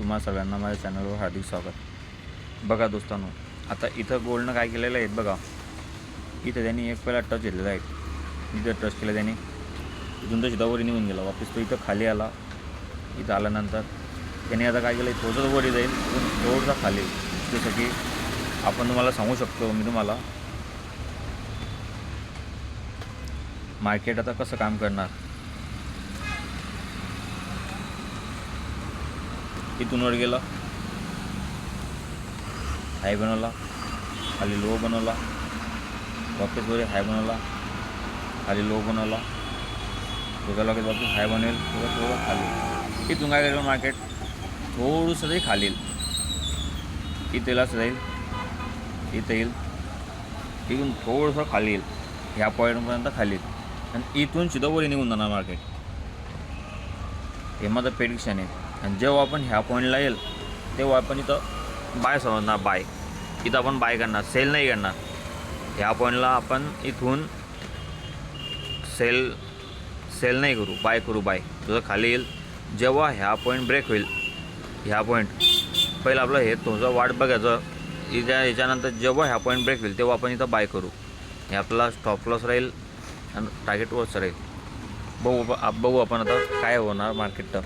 तुम्हा सगळ्यांना माझ्या चॅनलवर हार्दिक स्वागत। बघा दोस्तांनो, आता इथं गोल्डनं काय केलेलं आहे बघा, इथं त्यांनी एक पहिला टच घेतलेला आहे। इथं टच केलं त्यांनी, इथून तर सीधा वर निघून गेला, वापस तो इथं खाली आला। इथं आल्यानंतर त्यांनी आता काय केलं, थोडंसं वर जाईल, थोडंसं खाली, जसं की आपण तुम्हाला सांगू शकतो मी तुम्हाला मार्केट आता कसं काम करणार। इथून वर गेला, हाय बनवला, खाली लो बनवला, वापस वर हाय बनवला, खाली लो बनवला, तुझा लगेच वापस हाय बनेल, थोडं खाली। इथून काय करेल मार्केट, थोडंसं तरी खाली येईल, इथं असं जाईल, इथं येईल, इथून थोडंसं खाली येईल, ह्या पॉईंटपर्यंत खाली येईल आणि इथून सीधा वर निघून जाणार मार्केट। हे माझं प्रेडिक्शन आहे। आणि जेव्हा आपण ह्या पॉईंटला येईल तेव्हा आपण इथं बाय समजणार, बाय इथं आपण बाय करणार, सेल नाही करणार। ह्या पॉईंटला आपण इथून सेल नाही करू, बाय करू, बाय तुझं खाली येईल। जेव्हा ह्या पॉईंट ब्रेक होईल, ह्या पॉईंट पहिलं आपलं हे तुझं वाट बघायचं, याच्यानंतर जेव्हा ह्या पॉईंट ब्रेक होईल तेव्हा आपण इथं बाय करू। हे आपला स्टॉप लॉस राहील आणि टार्गेट वरच राहील। बघू आपण आता काय होणार मार्केट।